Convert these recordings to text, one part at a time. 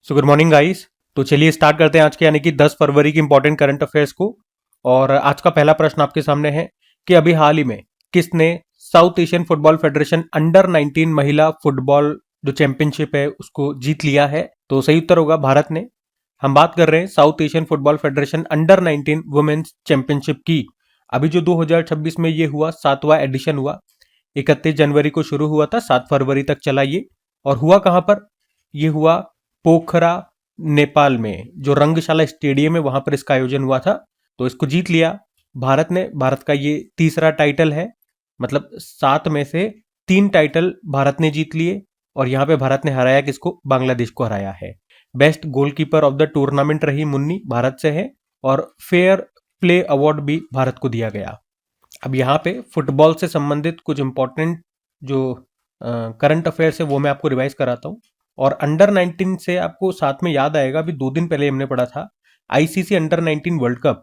So good morning guys. तो चलिए start करते हैं आज के यानी कि 10 फरवरी की इंपॉर्टेंट करंट अफेयर्स को। और आज का पहला प्रश्न आपके सामने है कि अभी हाल ही में किसने south Asian Football Federation under 19 महिला फुटबॉल जो चैंपियनशिप है उसको जीत लिया है। तो सही उत्तर होगा भारत ने। हम बात कर रहे हैं South Asian Football Federation under 19 women's championship की। अभी जो 2026 में ये हुआ 7वां एडिशन हुआ। 31 जनवरी को शुरू हुआ था, 7 फरवरी तक चला ये। और हुआ कहां पर? ये हुआ पोखरा नेपाल में, जो रंगशाला स्टेडियम है वहां पर इसका आयोजन हुआ था। तो इसको जीत लिया भारत ने। भारत का ये तीसरा टाइटल है, मतलब 7 में से 3 टाइटल भारत ने जीत लिए। और यहाँ पे भारत ने हराया किसको? बांग्लादेश को हराया है। Best goalkeeper of the tournament रही मुन्नी, भारत से है। और फेयर प्ले अवार्ड भी भारत को दिया गया। अब यहाँ पे फुटबॉल से संबंधित कुछ इंपॉर्टेंट जो करंट अफेयर्स है वो मैं आपको रिवाइज कराता हूँ। और अंडर 19 से आपको साथ में याद आएगा, अभी 2 दिन पहले हमने पढ़ा था आईसीसी अंडर 19 वर्ल्ड कप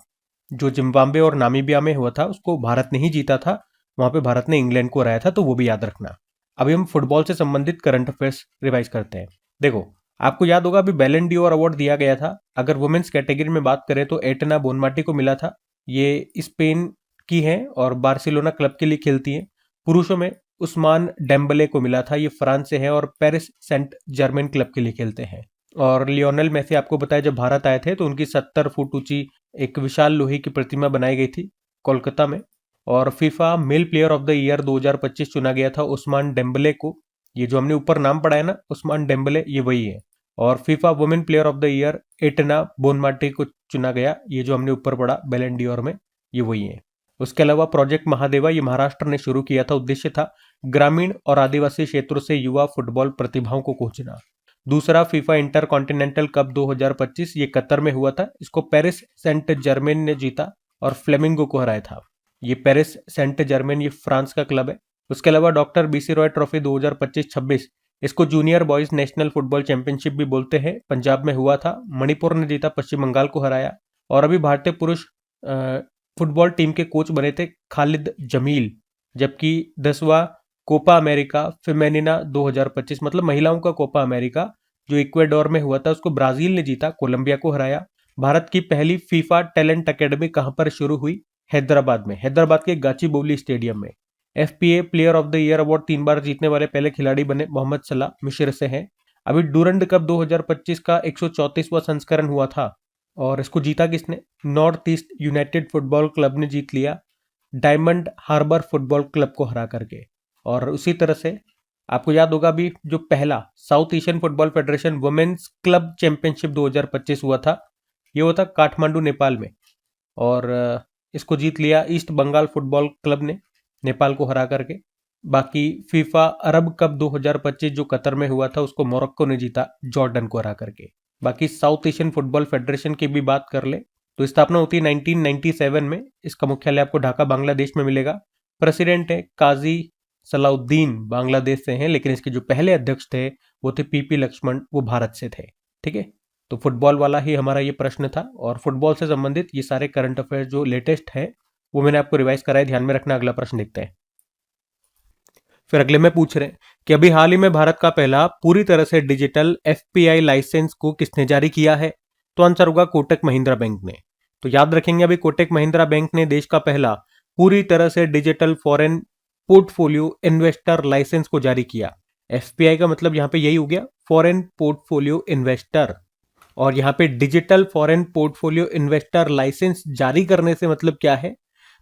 जो जिम्बाब्वे और नामीबिया में हुआ था, उसको भारत ने ही जीता था। वहां पे भारत ने इंग्लैंड को हराया था, तो वो भी याद रखना। अभी हम फुटबॉल से संबंधित करंट अफेयर्स रिवाइज करते हैं। देखो, आपको याद होगा अभी बैलन डी और अवार्ड दिया गया था। अगर वुमेन्स कैटेगरी में बात करें तो एटना बोनमाटी को मिला था। ये स्पेन की हैं और बार्सिलोना क्लब के लिए खेलती हैं। पुरुषों में उस्मान डेम्बले को मिला था, ये फ्रांस से है और पेरिस सेंट जर्मेन क्लब के लिए खेलते हैं। और लियोनेल मेसी आपको बताया जब भारत आए थे तो उनकी 70 फुट ऊंची एक विशाल लोहे की प्रतिमा बनाई गई थी कोलकाता में। और FIFA mail player of the year 2025 चुना गया था उस्मान डेम्बले को। ये जो हमने ऊपर नाम पढ़ा है ना, उस्मान डेम्बले, ये वही है। और FIFA women player of the year Etna Bonmati को चुना गया, ये जो हमने ऊपर पढ़ा बैलन डी और में, ये वही है। उसके अलावा प्रोजेक्ट महादेवा, ये महाराष्ट्र ने शुरू किया था। उद्देश्य था ग्रामीण और आदिवासी क्षेत्रों से युवा फुटबॉल प्रतिभाओं को खोजना। दूसरा फीफा इंटर कॉन्टिनेंटल कप 2025, ये कतर में हुआ था। इसको पेरिस सेंट जर्मेन ने जीता और फ्लेमिंगो को हराया था। ये पेरिस सेंट जर्मेन ये फ्रांस का क्लब है। उसके अलावा डॉक्टर बीसी रॉय ट्रॉफी 2025-26, इसको junior boys national football championship भी बोलते हैं, पंजाब में हुआ था। मणिपुर ने जीता, पश्चिम बंगाल को हराया। और अभी भारतीय पुरुष फुटबॉल टीम के कोच बने थे खालिद जमील। जबकि 10वां कोपा अमेरिका फेमेनिना 2025, मतलब महिलाओं का कोपा अमेरिका जो इक्वेडोर में हुआ था, उसको ब्राजील ने जीता, कोलंबिया को हराया। भारत की पहली फीफा टैलेंट अकेडमी कहां पर शुरू हुई? हैदराबाद में, हैदराबाद के गाचीबोवली स्टेडियम में। FPA player of the year award 3 बार जीतने वाले पहले खिलाड़ी बने मोहम्मद सलाह, मिस्र से हैं। अभी डूरंड कप 2025 का 134वां संस्करण हुआ था और इसको जीता किसने? North east United football club ने जीत लिया डायमंड हार्बर फुटबॉल क्लब को हरा करके। और उसी तरह से आपको याद होगा अभी जो पहला South Asian Football Federation women's club championship 2025 हुआ था, ये हुआ था काठमांडू नेपाल में। और इसको जीत लिया ईस्ट बंगाल फुटबॉल क्लब ने नेपाल को हरा करके। बाकी फीफा अरब कप 2025 जो कतर में हुआ था, उसको मोरक्को ने जीता जॉर्डन को हरा करके। बाकी साउथ एशियन फुटबॉल फेडरेशन की भी बात कर ले तो स्थापना होती है 1997 में। इसका मुख्यालय आपको ढाका बांग्लादेश में मिलेगा। प्रेसिडेंट है काजी सलाउद्दीन, बांग्लादेश से हैं, लेकिन इसके जो पहले अध्यक्ष थे वो थे पीपी लक्ष्मण, वो भारत से थे। ठीक है, तो फुटबॉल वाला ही हमारा ये प्रश्न था। और फुटबॉल से संबंधित ये सारे करंट अफेयर जो लेटेस्ट है वो मैंने आपको रिवाइज कराया, ध्यान में रखना। अगला प्रश्न देखते हैं। फिर अगले में पूछ रहे हैं कि अभी हाल ही में भारत का पहला पूरी तरह से डिजिटल एफपीआई लाइसेंस को किसने जारी किया है? तो आंसर होगा कोटक महिंद्रा बैंक ने। तो याद रखेंगे अभी कोटक महिंद्रा बैंक ने देश का पहला पूरी तरह से digital foreign portfolio investor licence को जारी किया। एफपीआई का मतलब यहाँ पे यही हो गया, फॉरेन पोर्टफोलियो इन्वेस्टर। और यहाँ पे digital foreign portfolio investor licence जारी करने से मतलब क्या है?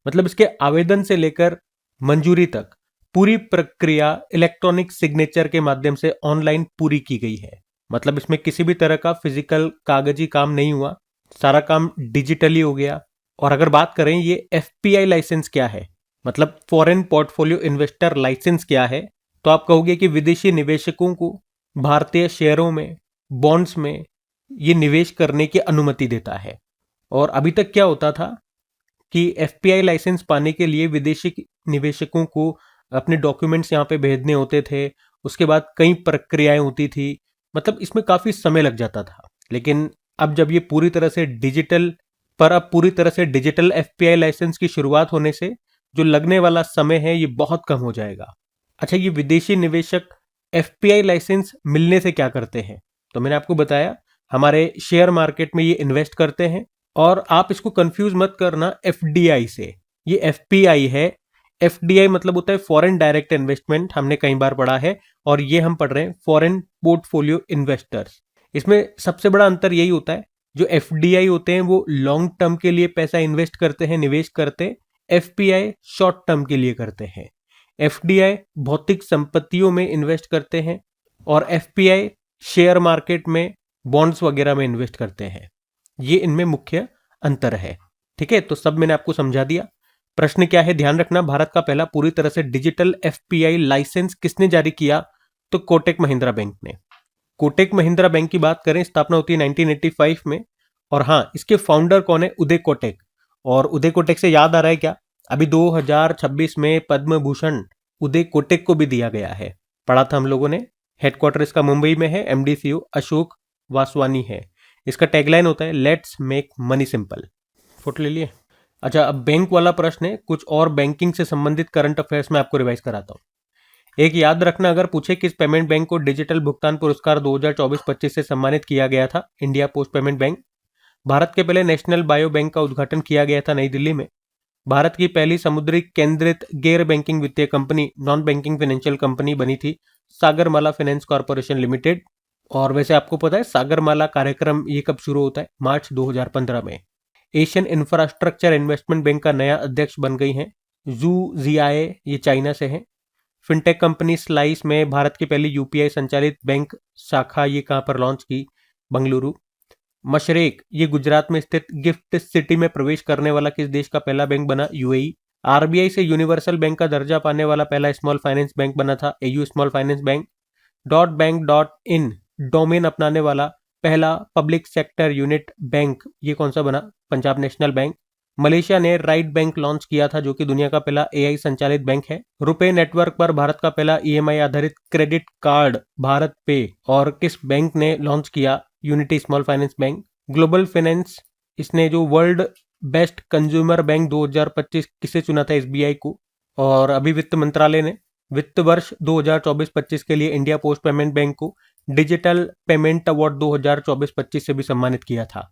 मतलब इसके आवेदन से लेकर मंजूरी तक पूरी प्रक्रिया इलेक्ट्रॉनिक सिग्नेचर के माध्यम से ऑनलाइन पूरी की गई है। मतलब इसमें किसी भी तरह का फिजिकल कागजी काम नहीं हुआ, सारा काम डिजिटली हो गया। और अगर बात करें ये एफपीआई लाइसेंस क्या है, मतलब फॉरेन पोर्टफोलियो इन्वेस्टर लाइसेंस क्या है, तो आप कहोगे कि विदेशी निवेशकों को भारतीय शेयरों में, बॉन्ड्स में ये निवेश करने की अनुमति देता है। और अभी तक क्या होता था कि एफपीआई लाइसेंस पाने के लिए विदेशी निवेशकों को अपने डॉक्यूमेंट्स यहाँ पे भेजने होते थे, उसके बाद कई प्रक्रियाएं होती थी, मतलब इसमें काफी समय लग जाता था। लेकिन अब जब ये पूरी तरह से डिजिटल एफपीआई लाइसेंस की शुरुआत होने से जो लगने वाला समय है ये बहुत कम हो जाएगा। अच्छा, ये विदेशी निवेशक एफपीआई लाइसेंस मिलने से क्या करते हैं? तो मैंने आपको बताया हमारे शेयर मार्केट में ये इन्वेस्ट करते हैं। और आप इसको कंफ्यूज मत करना एफडीआई से, ये एफपीआई है। एफडीआई मतलब होता है फॉरेन डायरेक्ट इन्वेस्टमेंट, हमने कई बार पढ़ा है, और ये हम पढ़ रहे हैं फॉरेन पोर्टफोलियो इन्वेस्टर्स। इसमें सबसे बड़ा अंतर यही होता है, जो एफडीआई होते हैं वो लॉन्ग टर्म के लिए पैसा इन्वेस्ट करते हैं, निवेश करते हैं। एफपीआई शॉर्ट टर्म के लिए करते हैं। एफडीआई भौतिक संपत्तियों में इन्वेस्ट करते हैं और एफपीआई शेयर मार्केट में, बॉन्ड्स वगैरह में इन्वेस्ट करते हैं। ये इनमें मुख्य अंतर है। ठीक है, तो सब मैंने आपको समझा दिया। प्रश्न क्या है, ध्यान रखना, भारत का पहला पूरी तरह से डिजिटल एफपीआई लाइसेंस किसने जारी किया? तो कोटक महिंद्रा बैंक ने। कोटक महिंद्रा बैंक की बात करें, स्थापना होती है 1985 में। और हाँ, इसके फाउंडर कौन है? उदय कोटक। और उदय कोटक से याद आ रहा है क्या, अभी 2026 में पद्म भूषण उदय कोटक को भी दिया गया है, पढ़ा था हम लोगों ने। हेडक्वार्टर इसका मुंबई में है, एमडी सीईओ अशोक वासवानी है। इसका टैगलाइन होता है let's make money simple. Photo ले लिए? अच्छा, अब बैंक वाला प्रश्न है, कुछ और बैंकिंग से संबंधित करंट अफेयर्स में आपको रिवाइज कराता हूं। एक याद रखना, अगर पूछे किस पेमेंट बैंक को डिजिटल भुगतान पुरस्कार 2024-25 से सम्मानित किया गया था? India post payment bank. Bharat के पहले नेशनल बायो बैंक का उद्घाटन किया गया था नई दिल्ली में। भारत की पहली समुद्री केंद्रित गैर बैंकिंग वित्तीय company, non banking financial company बनी थी सागरमाला फाइनेंस कॉर्पोरेशन लिमिटेड। और वैसे आपको पता है सागरमाला कार्यक्रम ये कब शुरू होता है? मार्च 2015 में। एशियन इंफ्रास्ट्रक्चर इन्वेस्टमेंट बैंक का नया अध्यक्ष बन गई हैं जू जियाए, ये चाइना से हैं। फिनटेक कंपनी स्लाइस में भारत की पहली यूपीआई संचालित बैंक शाखा, ये कहां पर लॉन्च की? बंगलुरु। मशरेक, ये गुजरात में स्थित गिफ्ट सिटी में प्रवेश करने वाला किस देश का पहला बैंक बना? यूएई। आरबीआई से यूनिवर्सल बैंक का दर्जा पाने वाला पहला स्मॉल फाइनेंस बैंक बना था AU small finance bank. .Bank in domain अपनाने वाला पहला पब्लिक सेक्टर यूनिट बैंक, ये कौन सा बना? Punjab national bank. मलेशिया ने राइट बैंक लॉन्च किया था, जो कि दुनिया का पहला एआई संचालित बैंक है। रुपे नेटवर्क पर भारत का पहला ईएमआई आधारित क्रेडिट कार्ड भारत पे, और किस बैंक ने लॉन्च किया? Unity small finance bank. Global finance, इसने जो वर्ल्ड बेस्ट कंज्यूमर बैंक 2025 किसे चुना था? एसबीआई को। और अभी वित्त मंत्रालय ने वित्त वर्ष 2024-25 के लिए इंडिया पोस्ट पेमेंट बैंक को डिजिटल पेमेंट अवार्ड 2024-25 से भी सम्मानित किया था।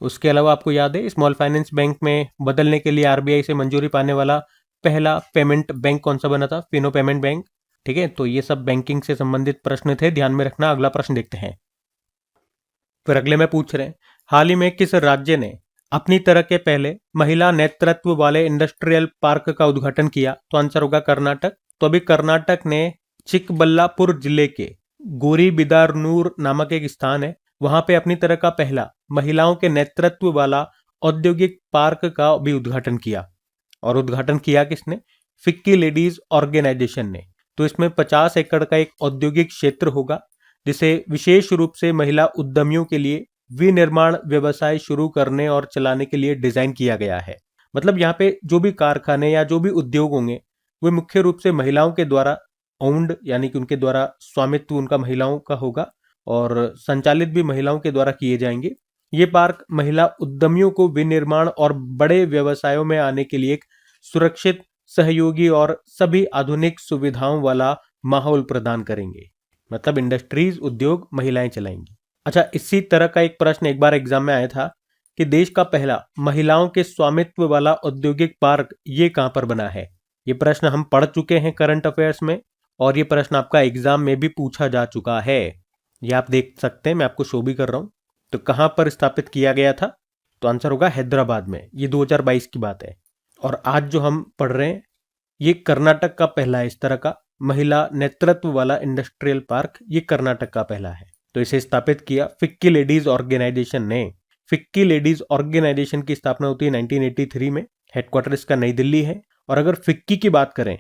उसके अलावा आपको याद है स्मॉल फाइनेंस बैंक में बदलने के लिए आरबीआई से मंजूरी पाने वाला पहला पेमेंट बैंक कौन सा बना था? Fino payment bank. ठीक है, तो ये सब बैंकिंग से संबंधित प्रश्न थे, ध्यान में रखना। अगला प्रश्न देखते हैं। फिर अगले में पूछ रहे हैं, हाल ही में किस राज्य ने अपनी तरह के पहले महिला नेतृत्व वाले इंडस्ट्रियल पार्क का उद्घाटन किया? तो आंसर होगा कर्नाटक। तो अभी कर्नाटक ने चिकबल्लापुर जिले के गोरीबिदारनूर नामक एक स्थान है, वहां पे अपनी तरह का पहला महिलाओं के नेतृत्व वाला औद्योगिक पार्क का भी उद्घाटन किया। और उद्घाटन किया किसने? फिक्की लेडीज ऑर्गेनाइजेशन ने। तो इसमें 50 एकड़ का एक औद्योगिक क्षेत्र होगा, जिसे विशेष रूप से महिला उद्यमियों के लिए विनिर्माण व्यवसाय शुरू करने और चलाने के लिए डिजाइन किया गया है। मतलब यहाँ पे जो भी कारखाने या जो भी उद्योग होंगे, वे मुख्य रूप से महिलाओं के द्वारा ओन्ड, यानी कि उनके द्वारा स्वामित्व उनका महिलाओं का होगा, और संचालित भी महिलाओं के द्वारा किए जाएंगे। ये पार्क महिला उद्यमियों को विनिर्माण और बड़े व्यवसायों में आने के लिए एक सुरक्षित, सहयोगी और सभी आधुनिक सुविधाओं वाला माहौल प्रदान करेंगे। मतलब इंडस्ट्रीज, उद्योग महिलाएं चलाएंगी। अच्छा, इसी तरह का एक प्रश्न एक बार एग्जाम में आया था कि देश का पहला महिलाओं के स्वामित्व वाला औद्योगिक पार्क ये कहां पर बना है? ये प्रश्न हम पढ़ चुके हैं करंट अफेयर्स में, और ये प्रश्न आपका एग्जाम में भी पूछा जा चुका है। ये आप देख सकते हैं, मैं आपको शो भी कर रहा हूं। तो कहां पर स्थापित किया गया था? तो आंसर होगा हैदराबाद में। ये 2022 की बात है। और आज जो हम पढ़ रहे हैं, ये कर्नाटक का पहला है इस तरह का महिला नेतृत्व वाला इंडस्ट्रियल पार्क, ये कर्नाटक का पहला है। तो इसे स्थापित किया फिक्की लेडीज ऑर्गेनाइजेशन ने। फिक्की लेडीज ऑर्गेनाइजेशन की स्थापना होती है 1983 में। हेडक्वार्टर इसका नई दिल्ली है। और अगर फिक्की की बात करें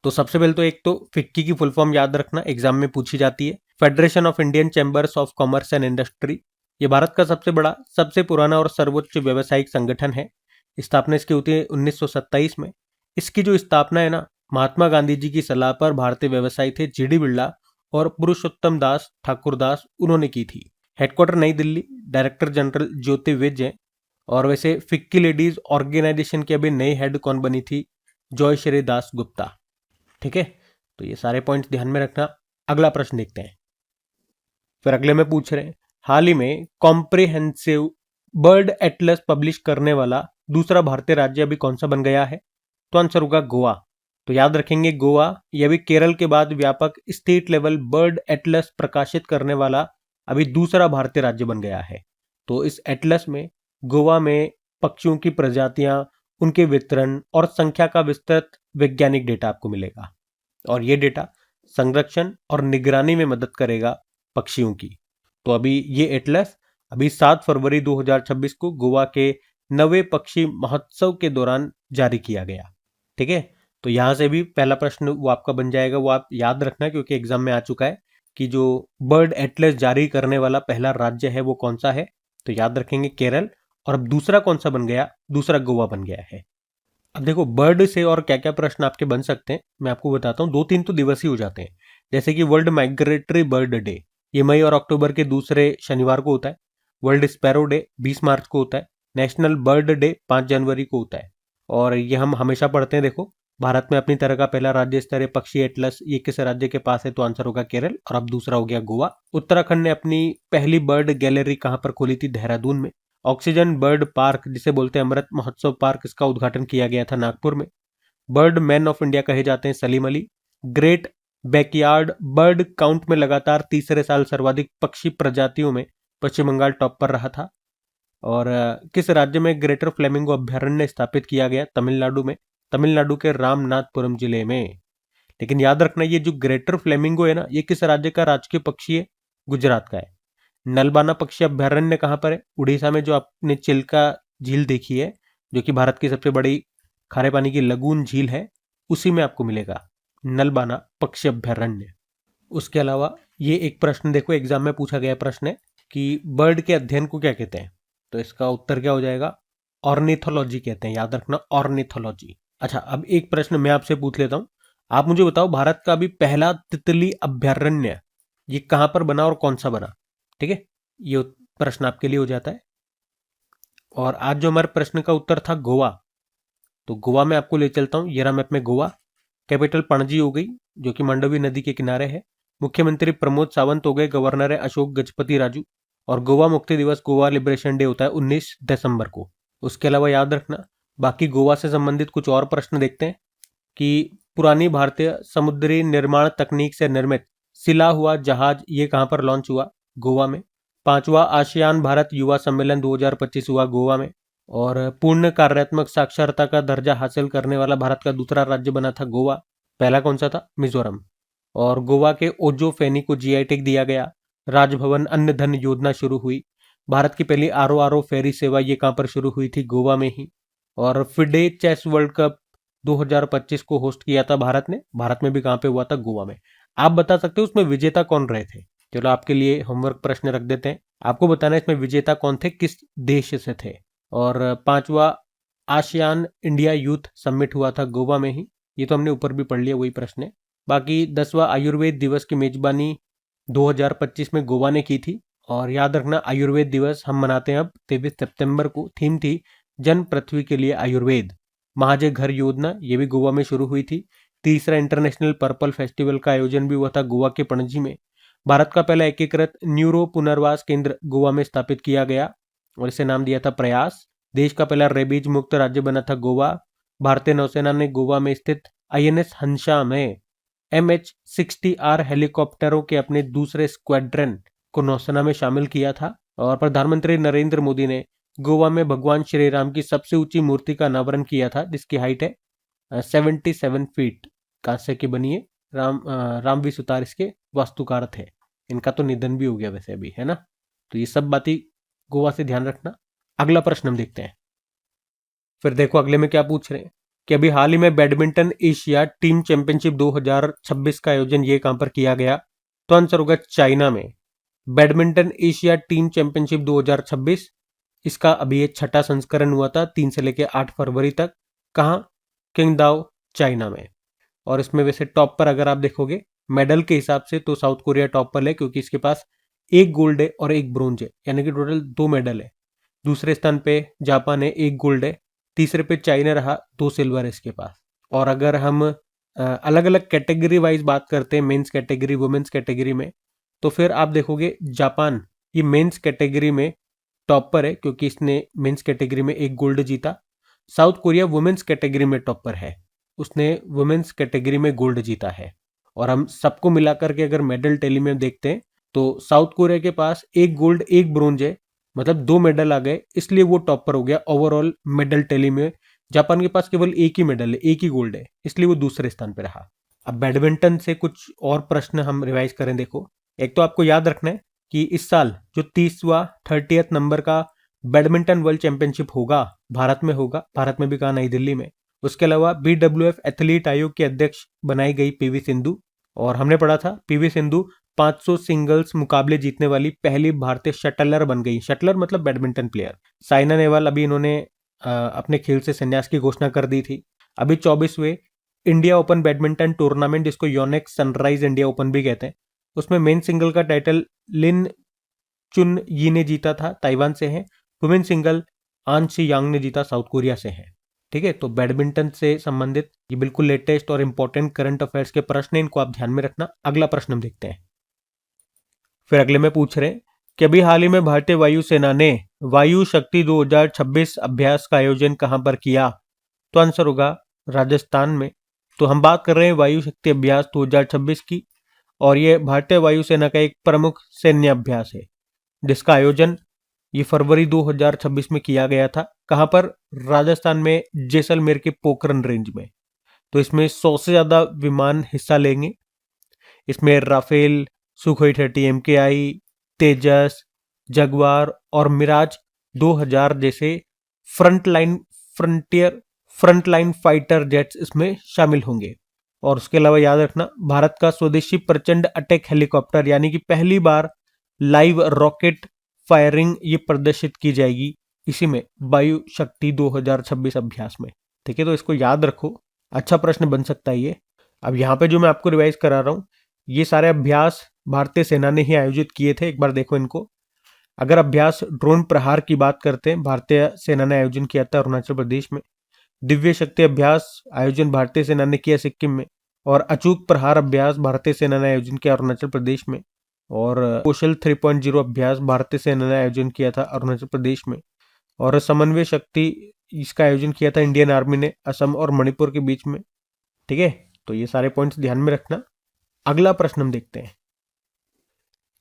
तो सबसे पहले तो एक तो फिक्की की फुल फॉर्म याद रखना, एग्जाम में पूछी जाती है। Federation of Indian chambers of commerce and industry. ये भारत का सबसे बड़ा, सबसे पुराना और सर्वोच्च व्यावसायिक संगठन है। स्थापना इसकी होती है 1927 में। इसकी जो स्थापना है ना, महात्मा गांधी जी की सलाह पर भारतीय व्यवसायी थे जीडी बिरला और पुरुषोत्तम दास ठाकुरदास, उन्होंने की थी। हेडक्वार्टर नई दिल्ली, डायरेक्टर जनरल ज्योति विज हैं। और वैसे फिक्की लेडीज ऑर्गेनाइजेशन की अभी नई हेड कौन बनी थी? जॉयश्री दास गुप्ता। ठीक है, तो ये सारे पॉइंट्स ध्यान में रखना। अगला प्रश्न देखते हैं। फिर अगले में पूछ रहे हैं, हाल ही में कॉम्प्रिहेंसिव बर्ड एटलस पब्लिश करने वाला दूसरा भारतीय राज्य अभी कौन सा बन गया है? तो आंसर होगा गोवा। तो याद रखेंगे गोवा, यह भी केरल के बाद व्यापक स्टेट लेवल बर्ड एटलस प्रकाशित करने वाला अभी दूसरा भारतीय राज्य बन गया है। तो इस एटलस में गोवा में पक्षियों की प्रजातियां, उनके वितरण और संख्या का विस्तृत वैज्ञानिक डेटा आपको मिलेगा, और ये डेटा संरक्षण और निगरानी में मदद करेगा पक्षियों की। तो अभी ये एटलस अभी 7 फरवरी 2026 को गोवा के नवे पक्षी महोत्सव के दौरान जारी किया गया। ठीक है, तो यहां से भी पहला प्रश्न वो आपका बन जाएगा, वो आप याद रखना क्योंकि एग्जाम में आ चुका है कि जो बर्ड एटलस जारी करने वाला पहला राज्य है वो कौन सा है। तो याद रखेंगे केरल। और अब दूसरा कौन सा बन गया? दूसरा गोवा बन गया है। अब देखो बर्ड से और क्या क्या प्रश्न आपके बन सकते हैं मैं आपको बताता हूँ। 2-3 तो दिवस ही हो जाते हैं, जैसे कि वर्ल्ड माइग्रेटरी बर्ड डे, ये मई और अक्टूबर के दूसरे शनिवार को होता है। वर्ल्ड स्पैरो डे 20 मार्च को होता है। नेशनल बर्ड डे 5 जनवरी को होता है। और ये हम हमेशा पढ़ते हैं। देखो भारत में अपनी तरह का पहला राज्य स्तरीय पक्षी एटलस ये किस राज्य के पास है? तो आंसर होगा केरल। और अब दूसरा हो गया गोवा। उत्तराखंड ने अपनी पहली बर्ड गैलरी कहां पर खोली थी? देहरादून में। ऑक्सीजन बर्ड पार्क जिसे बोलते हैं अमृत महोत्सव पार्क, इसका उद्घाटन किया गया था नागपुर में। बर्ड मैन ऑफ इंडिया कहे जाते हैं Salim Ali. Great backyard bird count में लगातार तीसरे साल सर्वाधिक पक्षी प्रजातियों में पश्चिम बंगाल टॉप पर रहा था। और किस राज्य में ग्रेटर फ्लेमिंगो अभ्यारण्य स्थापित किया गया? तमिलनाडु में। तमिलनाडु के रामनाथपुरम जिले में। लेकिन याद रखना ये जो ग्रेटर फ्लेमिंगो है ना, ये किस राज्य का राजकीय पक्षी है? गुजरात का है। नलबाना पक्षी अभ्यारण्य कहां पर है? उड़ीसा में। जो आपने चिल्का झील देखी है, जो कि भारत की सबसे बड़ी खारे पानी की लगून झील है, उसी में आपको मिलेगा नलबाना पक्षी अभ्यारण्य। उसके अलावा ये एक प्रश्न देखो एग्जाम में पूछा गया प्रश्न है कि बर्ड के अध्ययन को क्या कहते हैं? तो इसका उत्तर क्या हो जाएगा? ऑर्निथोलॉजी कहते हैं। याद रखना ऑर्निथोलॉजी। अच्छा, अब एक प्रश्न मैं आपसे पूछ लेता हूं। आप मुझे बताओ भारत का अभी पहला तितली अभ्यारण्य ये कहां पर बना और कौन सा बना? ठीक है, ये प्रश्न आपके लिए हो जाता है। और आज जो हमारे प्रश्न का उत्तर था गोवा, तो गोवा में आपको ले चलता हूं। ये रहा मैप में गोवा। कैपिटल पणजी हो गई, जो कि मांडवी नदी के किनारे है। मुख्यमंत्री प्रमोद सावंत हो गए। गवर्नर है अशोक गजपति राजू। और गोवा मुक्ति दिवस, गोवा लिबरेशन डे होता है 19 दिसंबर को। उसके अलावा याद रखना बाकी गोवा से संबंधित कुछ और प्रश्न देखते हैं कि पुरानी भारतीय समुद्री निर्माण तकनीक से निर्मित सिला हुआ जहाज ये कहां पर लॉन्च हुआ? गोवा में। 5वां आसियान भारत युवा सम्मेलन 2025 हुआ गोवा में। और पूर्ण कार्यात्मक साक्षरता का दर्जा हासिल करने वाला भारत का दूसरा राज्य बना था गोवा। पहला कौन सा था? मिजोरम। और गोवा के ओजो फैनी को जीआई टैग दिया गया। राजभवन अन्न धन योजना शुरू हुई। भारत की पहली आरओ फेरी सेवा ये कहां पर शुरू हुई थी? गोवा में ही। और फिडे चेस वर्ल्ड कप 2025 को होस्ट किया था भारत ने। भारत में भी कहां पे हुआ था? गोवा में। आप बता सकते हो उसमें विजेता कौन रहे थे? चलो आपके लिए होमवर्क प्रश्न रख देते हैं। आपको बताना है इसमें विजेता कौन थे, किस देश से थे। और 5वां आसियान इंडिया यूथ समिट हुआ था गोवा में ही। ये तो हमने ऊपर भी पढ़ लिया, वही प्रश्न है। बाकी 10वां आयुर्वेद दिवस की मेजबानी 2025 में गोवा ने की थी। और याद रखना आयुर्वेद दिवस हम मनाते हैं अब 23 सितंबर को। थीम थी जन पृथ्वी के लिए आयुर्वेद। महाजय घर योजना ये भी गोवा में शुरू हुई थी। तीसरा इंटरनेशनल पर्पल फेस्टिवल का आयोजन भी हुआ था गोवा के पणजी में। भारत का पहला एकीकृत न्यूरो पुनर्वास केंद्र गोवा में स्थापित किया गया और इसे नाम दिया था प्रयास। देश का पहला रेबीज मुक्त राज्य बना था गोवा। भारतीय नौसेना ने गोवा में स्थित आईएनएस हंसा में MH-60R हेलीकॉप्टरों के अपने दूसरे स्क्वाड्रन को नौसेना में शामिल किया था। और प्रधानमंत्री नरेंद्र मोदी ने गोवा में भगवान श्री राम की सबसे ऊंची मूर्ति का अनावरण किया था, जिसकी हाइट है 77 फीट, कांस्य की बनी है। रामवी सुतार इसके वास्तुकार थे। इनका तो निधन भी हो गया वैसे अभी, है ना। तो ये सब बातें गोवा से ध्यान रखना। अगला प्रश्न हम देखते हैं। फिर देखो अगले में क्या पूछ रहे हैं कि अभी हाल ही में बैडमिंटन एशिया टीम चैंपियनशिप 2026 का आयोजन ये कहां पर किया गया? तो आंसर होगा चाइना में। बैडमिंटन एशिया टीम चैंपियनशिप 2026 इसका अभी ये 6ठा संस्करण हुआ था 3 से लेकर 8 फरवरी तक। कहां? किंगदाओ, चाइना में। और इसमें वैसे टॉप पर अगर आप देखोगे मेडल के हिसाब से तो साउथ कोरिया टॉप पर है, क्योंकि इसके पास 1 गोल्ड है और 1 ब्रोंज है, यानी कि टोटल 2 मेडल है। दूसरे स्थान पे जापान है, 1 गोल्ड है। तीसरे पे चाइना रहा, 2 सिल्वर है इसके पास। और अगर हम अलग अलग कैटेगरी वाइज बात करते हैं, मेंस कैटेगरी वुमेन्स कैटेगरी में, तो फिर आप देखोगे जापान ये मेंस कैटेगरी में टॉपर है क्योंकि इसने मेंस कैटेगरी में एक गोल्ड जीता। साउथ कोरिया वुमेन्स कैटेगरी में टॉपर है, उसने वुमेन्स कैटेगरी में गोल्ड जीता है। और हम सबको मिलाकर के अगर मेडल टैली में देखते हैं तो साउथ कोरिया के पास एक गोल्ड एक ब्रोंज है, मतलब 2 मेडल आ गए, इसलिए वो टॉपर हो गया ओवरऑल मेडल टैली में। जापान के पास केवल एक ही मेडल है, एक ही गोल्ड है, इसलिए वो दूसरे स्थान पर रहा। अब बैडमिंटन से कुछ और प्रश्न हम रिवाइज करें। देखो, एक तो आपको याद रखना है कि इस साल जो 30वां 30th नंबर का बैडमिंटन वर्ल्ड चैंपियनशिप होगा, भारत में होगा, भारत में भी कहा, नई दिल्ली में। उसके अलावा BWF एथलीट आयोग के अध्यक्ष बनाई गई पीवी सिंधु, और हमने पढ़ा था पीवी सिंधु 500 सिंगल्स मुकाबले जीतने वाली पहली भारतीय शटलर बन गई। शटलर मतलब बैडमिंटन प्लेयर। साइना नेहवाल, अभी इन्होंने अपने खेल से संन्यास की घोषणा कर दी थी। अभी 24वें इंडिया ओपन बैडमिंटन टूर्नामेंट, जिसको योनेक्स सनराइज इंडिया ओपन भी कहते हैं, उसमें मेन सिंगल का टाइटल लिन चुन यी ने जीता था, ताइवान से है। वुमेन सिंगल आन शी यांग ने जीता, साउथ कोरिया से है। ठीक है, तो बैडमिंटन से संबंधित ये बिल्कुल लेटेस्ट और इंपॉर्टेंट करंट अफेयर्स के प्रश्न हैं, इनको आप ध्यान में रखना। अगला प्रश्न हम देखते हैं। फिर अगले में पूछ रहे हैं कि अभी हाल ही में भारतीय वायुसेना ने वायु शक्ति 2026 अभ्यास का आयोजन कहां पर किया? तो आंसर होगा राजस्थान में। तो हम बात कर रहे हैं वायु शक्ति अभ्यास 2026 की, और ये भारतीय वायुसेना का एक प्रमुख सैन्य अभ्यास है जिसका आयोजन ये फरवरी 2026 में किया गया था। कहां पर? राजस्थान में जैसलमेर के पोखरन रेंज में। तो इसमें 100 से ज्यादा विमान हिस्सा लेंगे। इसमें राफेल, सुखोई 30 MKI, तेजस, जगुआर और मिराज 2000 जैसे फ्रंटलाइन फाइटर जेट्स इसमें शामिल होंगे। और उसके अलावा याद रखना, भारत का स्वदेशी प्रचंड अटैक हेलीकॉप्टर, यानी कि पहली बार लाइव रॉकेट फायरिंग ये प्रदर्शित की जाएगी इसी में, वायु शक्ति 2026 अभ्यास में। ठीक है, तो इसको याद रखो, अच्छा प्रश्न बन सकता है ये। अब यहाँ पे जो मैं आपको रिवाइज करा रहा हूँ, ये सारे अभ्यास भारतीय सेना ने ही आयोजित किए थे। एक बार देखो इनको। अगर अभ्यास ड्रोन प्रहार की बात करते हैं, भारतीय सेना ने आयोजन किया था अरुणाचल प्रदेश में। दिव्य शक्ति अभ्यास आयोजन भारतीय सेना ने किया सिक्किम में। और अचूक प्रहार अभ्यास भारतीय सेना ने आयोजन किया अरुणाचल प्रदेश में। और कौशल 3.0 अभ्यास भारतीय सेना ने आयोजन किया था अरुणाचल प्रदेश में। और समन्वय शक्ति, इसका आयोजन किया था इंडियन आर्मी ने असम और मणिपुर के बीच में। ठीक है, तो ये सारे पॉइंट्स ध्यान में रखना। अगला प्रश्न हम देखते हैं,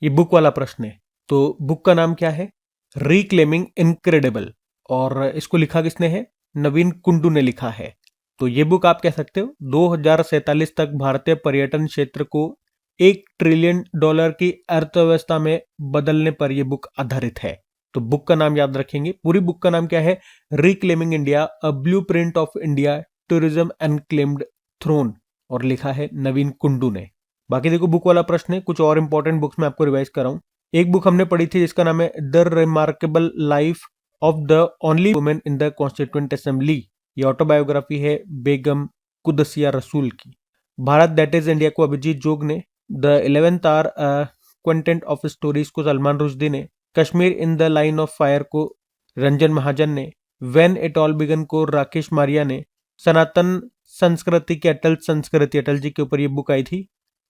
ये बुक वाला प्रश्न है। तो बुक का नाम क्या है? Reclaiming incredible. और इसको लिखा किसने है? नवीन कुंडू ने लिखा है। तो ये बुक आप कह सकते हो 2047 तक भारतीय पर्यटन क्षेत्र को $1 ट्रिलियन की अर्थव्यवस्था में बदलने पर यह बुक आधारित है। तो बुक का नाम याद रखेंगे। पूरी बुक का नाम क्या है? Reclaiming India, a blueprint of India tourism unclaimed throne, और लिखा है नवीन कुंडू ने। बाकी देखो, बुक वाला प्रश्न है, कुछ और इंपॉर्टेंट बुक्स मैं आपको रिवाइज कर रहा हूं। एक बुक हमने पढ़ी थी जिसका नाम है the remarkable life of the only women in the constituent assembly. ये ऑटोबायोग्राफी है बेगम कुदसिया रसूल की। भारत दैट इज इंडिया को अभिजीत जोग ने। The 11th hour quintet of stories को सलमान रुश्दी ने। Kashmir in the line of fire को रंजन महाजन ने। व्हेन इट ऑल बिगन को राकेश मारिया ने। सनातन संस्कृति की अटल संस्कृति, अटल जी के ऊपर ये बुक आई थी।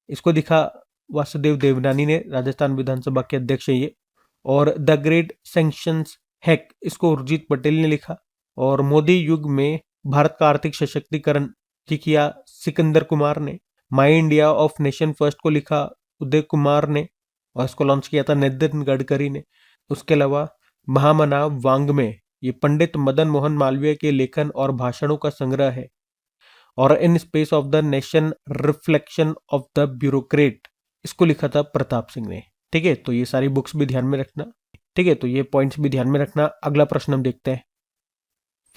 इसको लिखा वासुदेव देवनानी ने, राजस्थान विधानसभा के अध्यक्ष है ये। और द ग्रेट सैंक्शंस हैक, इसको उर्जित पटेल ने लिखा। और मोदी युग में भारत का आर्थिक सशक्तिकरण ये किया सिकंदर कुमार ने। माई इंडिया ऑफ नेशन फर्स्ट को लिखा उदय कुमार ने, और इसको लॉन्च किया था नितिन गडकरी ने। उसके अलावा महामनाव वांग्मय, ये पंडित मदन मोहन मालवीय के लेखन और भाषणों का संग्रह है। और in space of the nation reflection of the bureaucrat, इसको लिखा था प्रताप सिंह ने। ठीक है, तो ये सारी बुक्स भी ध्यान में रखना। ठीक है, तो ये पॉइंट्स भी ध्यान में रखना। अगला प्रश्न हम देखते हैं।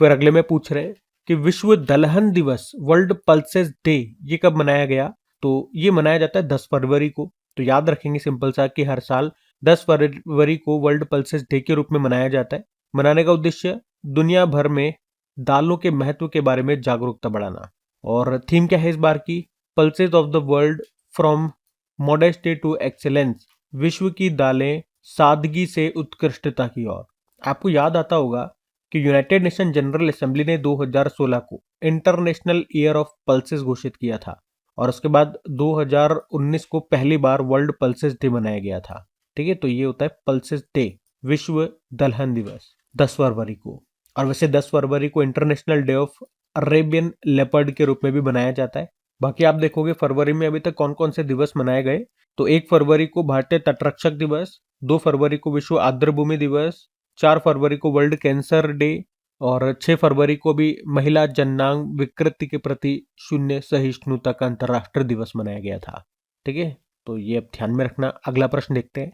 फिर अगले में पूछ रहे हैं कि विश्व दलहन दिवस, वर्ल्ड पल्सेस डे, ये कब मनाया गया? तो ये मनाया जाता है 10 फरवरी को। तो याद रखेंगे सिंपल सा कि हर साल 10 फरवरी को वर्ल्ड पल्सेस डे के रूप में मनाया जाता है। मनाने का उद्देश्य दुनिया भर में दालों के महत्व के बारे में जागरूकता बढ़ाना। और थीम क्या है इस बार की? Pulses of the world from modesty to excellence, विश्व की दालें सादगी से उत्कृष्टता की ओर। आपको याद आता होगा कि यूनाइटेड नेशन जनरल असेंबली ने 2016 को इंटरनेशनल ईयर ऑफ पल्सेस घोषित किया था, और उसके बाद 2019 को पहली बार वर्ल्ड पल्सेस डे मनाया गया था। ठीक है, तो ये होता है पल्सेस डे, विश्व दलहन दिवस 10 फरवरी को। और वैसे 10 फरवरी को international day of Arabian leopard के रूप में भी मनाया जाता है। बाकी आप देखोगे फरवरी में अभी तक कौन कौन से दिवस मनाए गए, तो 1 फरवरी को भारतीय तटरक्षक दिवस, 2 फरवरी को विश्व आर्द्रभूमि दिवस, 4 फरवरी को वर्ल्ड कैंसर डे, और 6 फरवरी को भी महिला जननांग विकृति के प्रति शून्य सहिष्णुता का अंतर्राष्ट्रीय दिवस मनाया गया था। ठीक है, तो ये अब ध्यान में रखना। अगला प्रश्न देखते हैं।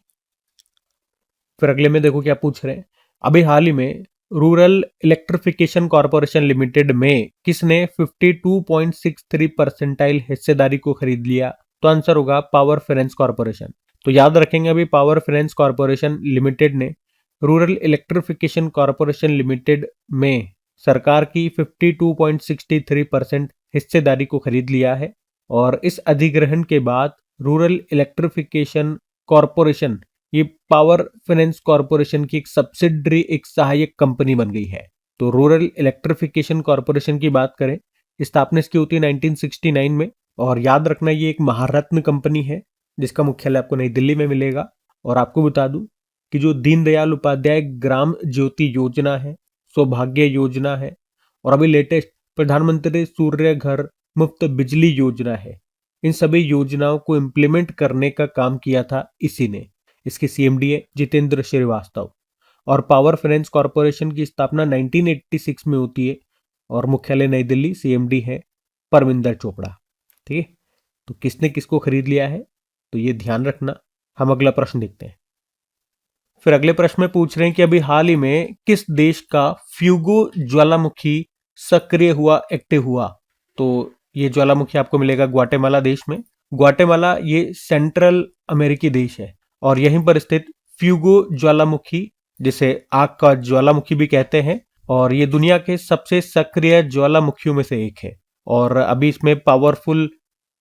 फिर अगले में देखो क्या पूछ रहे हैं। अभी हाल ही में रूरल इलेक्ट्रिफिकेशन कॉर्पोरेशन लिमिटेड में किसने 52.63 परसेंटाइल हिस्सेदारी को खरीद लिया? तो आंसर होगा पावर फाइनेंस कॉर्पोरेशन। तो याद रखेंगे अभी पावर फाइनेंस कॉर्पोरेशन लिमिटेड ने रूरल इलेक्ट्रिफिकेशन कॉर्पोरेशन लिमिटेड में सरकार की 52.63% हिस्सेदारी को खरीद लिया है। और इस अधिग्रहण के बाद रूरल इलेक्ट्रिफिकेशन कॉर्पोरेशन ये पावर फाइनेंस कॉर्पोरेशन की एक सब्सिडरी, एक सहायक कंपनी बन गई है। तो रूरल इलेक्ट्रिफिकेशन कॉर्पोरेशन की बात करें, स्थापना इसकी होती है 1969 में। और याद रखना ये एक महारत्न कंपनी है जिसका मुख्यालय आपको नई दिल्ली में मिलेगा। और आपको बता दूं कि जो दीनदयाल उपाध्याय ग्राम ज्योति योजना है, सौभाग्य योजना है, और अभी लेटेस्ट प्रधानमंत्री सूर्य घर मुफ्त बिजली योजना है, इन सभी योजनाओं को इम्प्लीमेंट करने का काम किया था इसी ने। इसके सीएमडी है जितेंद्र श्रीवास्तव। और पावर फाइनेंस कॉर्पोरेशन की स्थापना 1986 में होती है और मुख्यालय नई दिल्ली, सीएमडी है परमिंदर चोपड़ा। ठीक है, तो किसने किसको खरीद लिया है तो ये ध्यान रखना। हम अगला प्रश्न देखते हैं। फिर अगले प्रश्न में पूछ रहे हैं कि अभी हाल ही में किस देश का फ्यूगो ज्वालामुखी सक्रिय हुआ, एक्टिव हुआ? तो ये ज्वालामुखी आपको मिलेगा ग्वाटेमाला देश में। ग्वाटेमाला ये सेंट्रल अमेरिकी देश है और यहीं पर स्थित फ्यूगो ज्वालामुखी, जिसे आग का ज्वालामुखी भी कहते हैं, और ये दुनिया के सबसे सक्रिय ज्वालामुखियों में से एक है। और अभी इसमें पावरफुल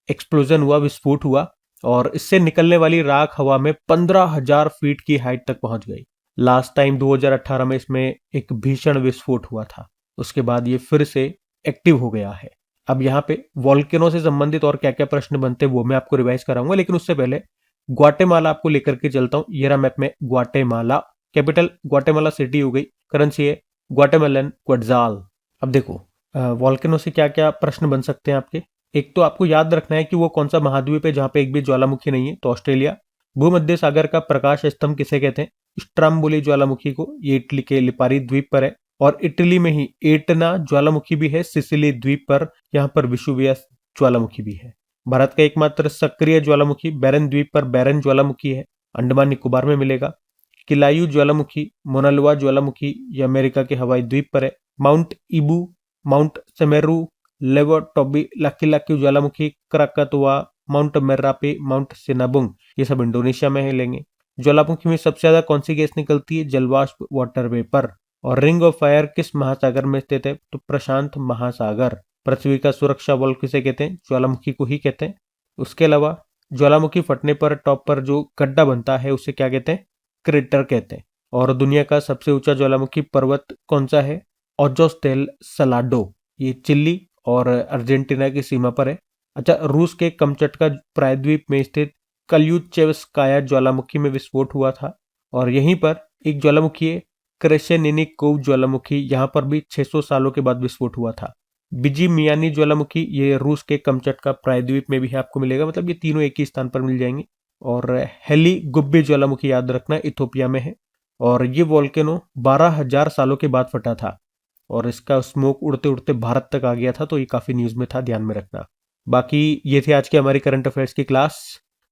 एक्सप्लोजन हुआ, विस्फोट हुआ, और इससे निकलने वाली राख हवा में 15,000 फीट की हाइट तक पहुंच गई। लास्ट टाइम 2018 में इसमें एक भीषण विस्फोट हुआ था, उसके बाद ये फिर से एक्टिव हो गया है। अब यहाँ पे वॉल्केनो से संबंधित और क्या क्या प्रश्न बनते हैं वो मैं आपको रिवाइज कराऊंगा, लेकिन उससे पहले ग्वाटेमाला आपको लेकर के चलता हूँ। ये रहा मैप में ग्वाटेमाला, कैपिटल ग्वाटेमाला सिटी हो गई, करेंसी है ग्वाटेमालन क्वट्जाल। अब देखो वॉल्केनो से क्या क्या प्रश्न बन सकते हैं आपके। एक तो आपको याद रखना है कि वो कौन सा महाद्वीप है जहां पे एक भी ज्वालामुखी नहीं है, तो ऑस्ट्रेलिया। भूमध्य सागर का प्रकाश स्तंभ किसे कहते हैं? स्ट्राम्बोली ज्वालामुखी को। ये इटली के लिपारी द्वीप पर है। और इटली में ही एटना ज्वालामुखी भी है, सिसिली द्वीप पर, यहाँ पर विशुवियस ज्वालामुखी भी है। भारत का एकमात्र सक्रिय ज्वालामुखी बैरन द्वीप पर बैरन ज्वालामुखी है, अंडमान निकोबार में मिलेगा। किलायू ज्वालामुखी, मोनालवा ज्वालामुखी, ये अमेरिका के हवाई द्वीप पर है। Mount Ibu, Mount Semeru, Lewotobi, Laki ज्वालामुखी, Krakatoa, Mount Merapi, Mount Sinabung, ये सब इंडोनेशिया में है लेंगे। ज्वालामुखी में सबसे ज्यादा कौन सी गैस निकलती है? जलवाष्प, वाटर वेपर। और रिंग ऑफ फायर किस महासागर में स्थित है? तो प्रशांत महासागर। पृथ्वी का सुरक्षा बल किसे कहते हैं? ज्वालामुखी को ही कहते हैं। उसके अलावा ज्वालामुखी फटने पर टॉप पर जो गड्ढा बनता है उसे क्या कहते हैं? क्रेटर कहते हैं। और दुनिया का सबसे ऊंचा ज्वालामुखी पर्वत कौन सा है? ओजोस डेल सलाडो, ये चिली और अर्जेंटीना की सीमा पर है। अच्छा, रूस के कमचटका प्रायद्वीप में स्थित कल्यूचेवस्काया ज्वालामुखी में विस्फोट हुआ था। और यहीं पर एक ज्वालामुखी है क्रेशेनिनिकोव ज्वालामुखी, यहाँ पर भी 600 सालों के बाद विस्फोट हुआ था। बिजिमियानी ज्वालामुखी, ये रूस के कमचटका प्रायद्वीप में भी है, आपको मिलेगा, मतलब ये तीनों एक ही स्थान पर मिल जाएंगे। और हेली गुब्बे ज्वालामुखी याद रखना इथोपिया में है। और ये वोल्केनो 12,000 सालों के बाद फटा था और इसका स्मोक उड़ते उड़ते भारत तक आ गया था, तो ये काफी न्यूज में था, ध्यान में रखना। बाकी ये थे आज की हमारी करंट अफेयर्स की क्लास।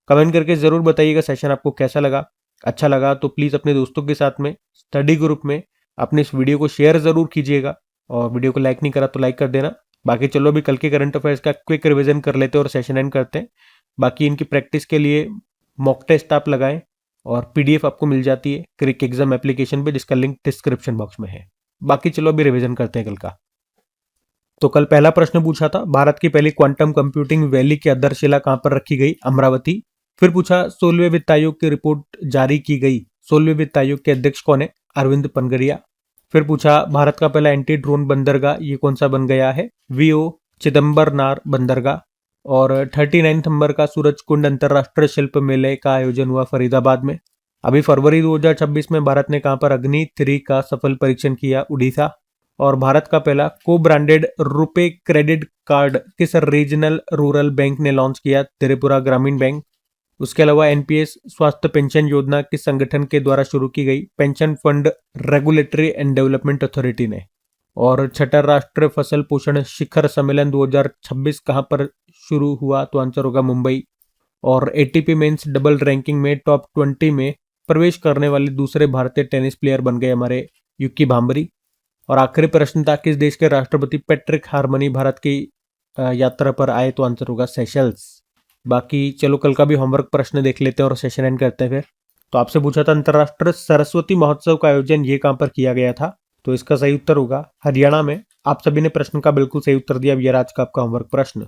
कमेंट करके जरूर बताइएगा सेशन आपको कैसा लगा। अच्छा लगा तो प्लीज अपने दोस्तों के साथ में स्टडी ग्रुप में अपने इस वीडियो को शेयर जरूर कीजिएगा, और वीडियो को लाइक नहीं करा तो लाइक कर देना। बाकी चलो अभी कल के करंट अफेयर्स का क्विक रिविजन कर लेते हैं और सेशन एंड करते हैं। बाकी इनकी प्रैक्टिस के लिए मॉक टेस्ट आप लगाएं और पीडीएफ आपको मिल जाती है क्रिक एग्जाम एप्लीकेशन पे, जिसका लिंक डिस्क्रिप्शन बॉक्स में है। बाकी चलो अभी रिवीजन करते हैं कल का। तो कल पहला प्रश्न पूछा था, भारत की पहली क्वांटम कंप्यूटिंग वैली की आधारशिला कहां पर रखी गई? अमरावती। फिर पूछा 16वें वित्त आयोग की रिपोर्ट जारी की गई। 16वें वित्त आयोग के अध्यक्ष कौन है? अरविंद पनगरिया। फिर पूछा भारत का पहला एंटी ड्रोन बंदरगाह ये कौन सा बन गया है? वीओ चिदम्बरनार बंदरगाह। और 39 नंबर का सूरज कुंड अंतरराष्ट्रीय शिल्प मेले का आयोजन हुआ फरीदाबाद में। अभी फरवरी 2026 में भारत ने कहां पर अग्नि 3 का सफल परीक्षण किया? उड़ीसा। और भारत का पहला को ब्रांडेड रुपे क्रेडिट कार्ड किस रीजनल रूरल बैंक ने लॉन्च किया? त्रिपुरा ग्रामीण बैंक। उसके अलावा एनपीएस स्वास्थ्य पेंशन योजना किस संगठन के द्वारा शुरू की गई? Pension fund regulatory and development authority ने। और छठा राष्ट्रीय फसल पोषण शिखर सम्मेलन 2026 कहां पर शुरू हुआ? तो आंसर होगा मुंबई। और एटीपी मेंस डबल रैंकिंग में टॉप 20 में प्रवेश करने वाले दूसरे भारतीय टेनिस प्लेयर बन गए हमारे युकी भांबरी। और आखिरी प्रश्न था, किस देश के राष्ट्रपति पैट्रिक हार्मनी भारत की यात्रा पर आए? तो आंसर होगा सेशल्स। बाकी चलो कल का भी होमवर्क प्रश्न देख लेते हैं और सेशन एंड करते हैं फिर। तो आपसे पूछा था अंतरराष्ट्रीय सरस्वती महोत्सव का आयोजन ये कहां पर किया गया था? तो इसका सही उत्तर होगा हरियाणा में। आप सभी ने प्रश्न का बिल्कुल सही उत्तर दिया। अब ये आज का आपका होमवर्क प्रश्न।